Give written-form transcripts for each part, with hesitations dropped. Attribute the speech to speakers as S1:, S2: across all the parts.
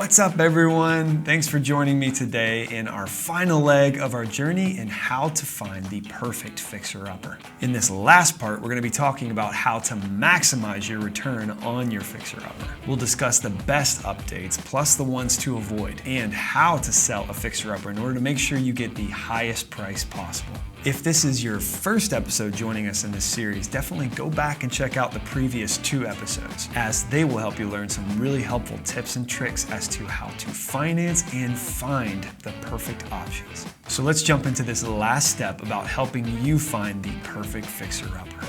S1: What's up, everyone? Thanks for joining me today in our final leg of our journey in how to find the perfect fixer-upper. In this last part, we're going to be talking about how to maximize your return on your fixer-upper. We'll discuss the best updates, plus the ones to avoid, and how to sell a fixer-upper in order to make sure you get the highest price possible. If this is your first episode joining us in this series, definitely go back and check out the previous 2 episodes, as they will help you learn some really helpful tips and tricks as to how to finance and find the perfect options. So let's jump into this last step about helping you find the perfect fixer-upper.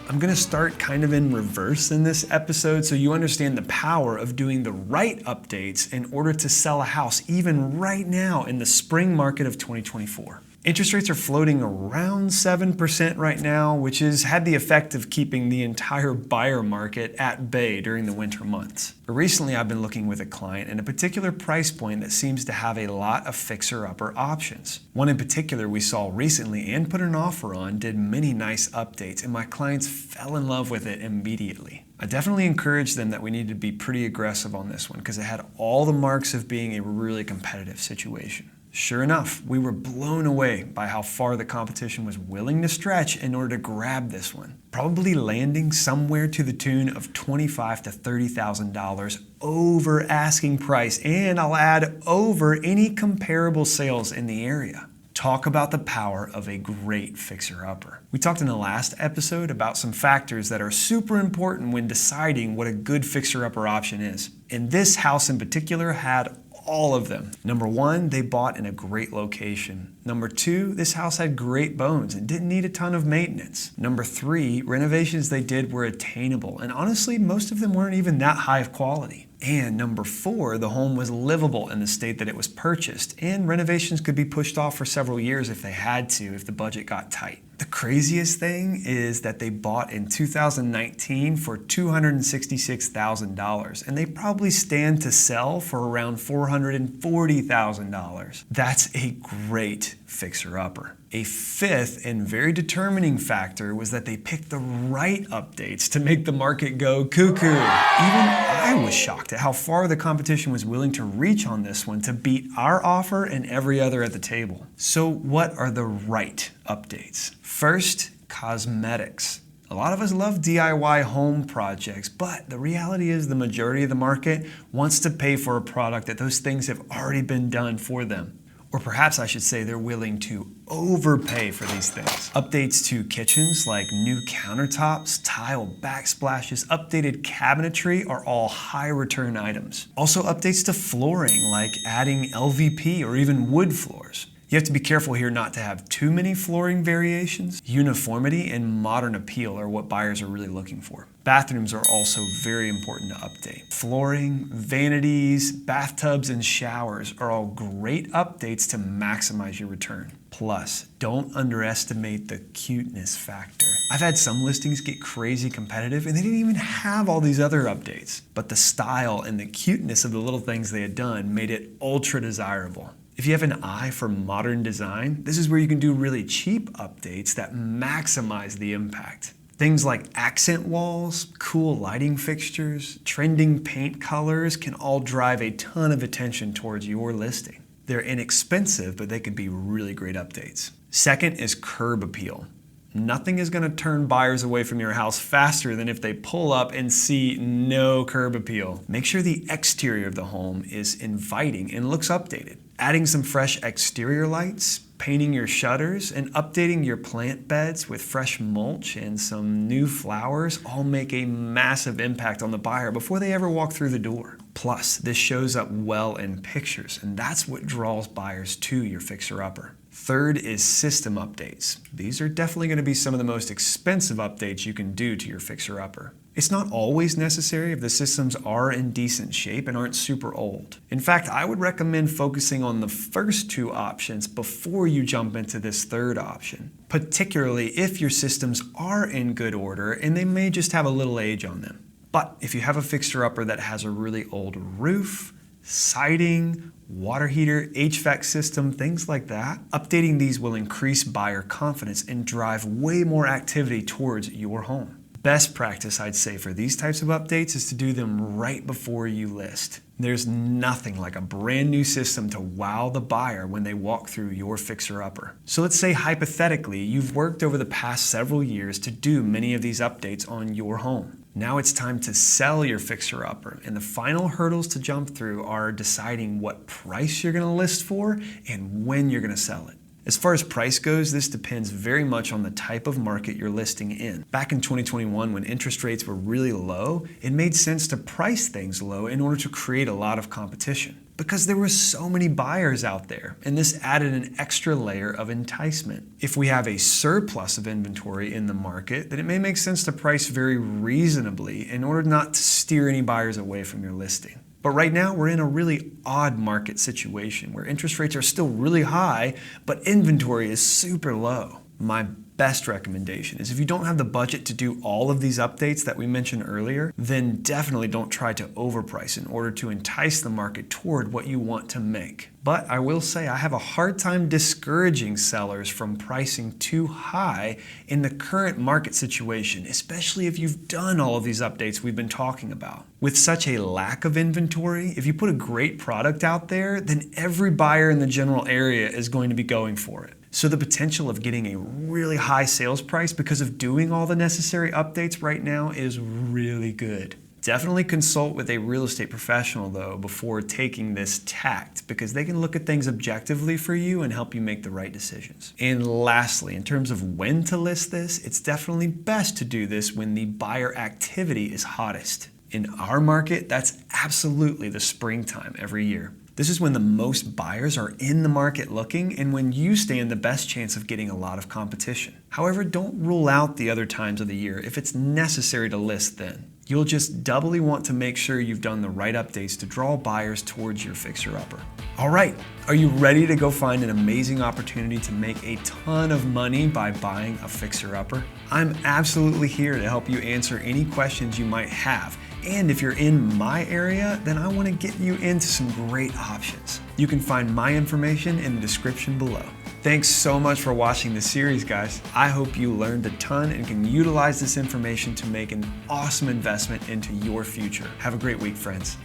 S1: I'm going to start kind of in reverse in this episode so you understand the power of doing the right updates in order to sell a house even right now in the spring market of 2024. Interest rates are floating around 7% right now, which has had the effect of keeping the entire buyer market at bay during the winter months. But recently I've been looking with a client in a particular price point that seems to have a lot of fixer-upper options. One in particular we saw recently and put an offer on did many nice updates, and my clients fell in love with it immediately. I definitely encouraged them that we needed to be pretty aggressive on this one because it had all the marks of being a really competitive situation. Sure enough, we were blown away by how far the competition was willing to stretch in order to grab this one, probably landing somewhere to the tune of $25,000 to $30,000 over asking price, and I'll add over any comparable sales in the area. Talk about the power of a great fixer-upper. We talked in the last episode about some factors that are super important when deciding what a good fixer-upper option is. And this house in particular had all of them. Number 1, they bought in a great location. Number 2, this house had great bones and didn't need a ton of maintenance. Number 3, renovations they did were attainable, and honestly, most of them weren't even that high of quality. And number 4, the home was livable in the state that it was purchased, and renovations could be pushed off for several years if they had to, if the budget got tight. The craziest thing is that they bought in 2019 for $266,000, and they probably stand to sell for around $440,000. That's a great fixer-upper. A 5th and very determining factor was that they picked the right updates to make the market go cuckoo. Even I was shocked at how far the competition was willing to reach on this one to beat our offer and every other at the table. So what are the right updates? First, cosmetics. A lot of us love DIY home projects, but the reality is the majority of the market wants to pay for a product that those things have already been done for them. Or perhaps I should say they're willing to overpay for these things. Updates to kitchens like new countertops, tile backsplashes, updated cabinetry are all high return items. Also updates to flooring like adding LVP or even wood floors. You have to be careful here not to have too many flooring variations. Uniformity and modern appeal are what buyers are really looking for. Bathrooms are also very important to update. Flooring, vanities, bathtubs, and showers are all great updates to maximize your return. Plus, don't underestimate the cuteness factor. I've had some listings get crazy competitive and they didn't even have all these other updates, but the style and the cuteness of the little things they had done made it ultra desirable. If you have an eye for modern design, this is where you can do really cheap updates that maximize the impact. Things like accent walls, cool lighting fixtures, trending paint colors can all drive a ton of attention towards your listing. They're inexpensive, but they could be really great updates. Second is curb appeal. Nothing is going to turn buyers away from your house faster than if they pull up and see no curb appeal. Make sure the exterior of the home is inviting and looks updated. Adding some fresh exterior lights, painting your shutters, and updating your plant beds with fresh mulch and some new flowers all make a massive impact on the buyer before they ever walk through the door. Plus, this shows up well in pictures, and that's what draws buyers to your fixer-upper. Third is system updates. These are definitely going to be some of the most expensive updates you can do to your fixer-upper. It's not always necessary if the systems are in decent shape and aren't super old. In fact, I would recommend focusing on the first 2 options before you jump into this third option, particularly if your systems are in good order and they may just have a little age on them. But if you have a fixer-upper that has a really old roof, siding, water heater, HVAC system, things like that, updating these will increase buyer confidence and drive way more activity towards your home. Best practice, I'd say, for these types of updates is to do them right before you list. There's nothing like a brand new system to wow the buyer when they walk through your fixer-upper. So let's say hypothetically, you've worked over the past several years to do many of these updates on your home. Now it's time to sell your fixer-upper, and the final hurdles to jump through are deciding what price you're going to list for and when you're going to sell it. As far as price goes, this depends very much on the type of market you're listing in. Back in 2021, when interest rates were really low, it made sense to price things low in order to create a lot of competition, because there were so many buyers out there, and this added an extra layer of enticement. If we have a surplus of inventory in the market, then it may make sense to price very reasonably in order not to steer any buyers away from your listing. But right now, we're in a really odd market situation where interest rates are still really high, but inventory is super low. My best recommendation is if you don't have the budget to do all of these updates that we mentioned earlier, then definitely don't try to overprice in order to entice the market toward what you want to make. But I will say I have a hard time discouraging sellers from pricing too high in the current market situation, especially if you've done all of these updates we've been talking about. With such a lack of inventory, if you put a great product out there, then every buyer in the general area is going to be going for it. So the potential of getting a really high sales price because of doing all the necessary updates right now is really good. Definitely consult with a real estate professional though before taking this tact, because they can look at things objectively for you and help you make the right decisions. And lastly, in terms of when to list this, it's definitely best to do this when the buyer activity is hottest. In our market, that's absolutely the springtime every year. This is when the most buyers are in the market looking and when you stand the best chance of getting a lot of competition. However, don't rule out the other times of the year if it's necessary to list then. You'll just doubly want to make sure you've done the right updates to draw buyers towards your fixer-upper. All right, are you ready to go find an amazing opportunity to make a ton of money by buying a fixer-upper? I'm absolutely here to help you answer any questions you might have. And if you're in my area, then I want to get you into some great options. You can find my information in the description below. Thanks so much for watching this series, guys. I hope you learned a ton and can utilize this information to make an awesome investment into your future. Have a great week, friends.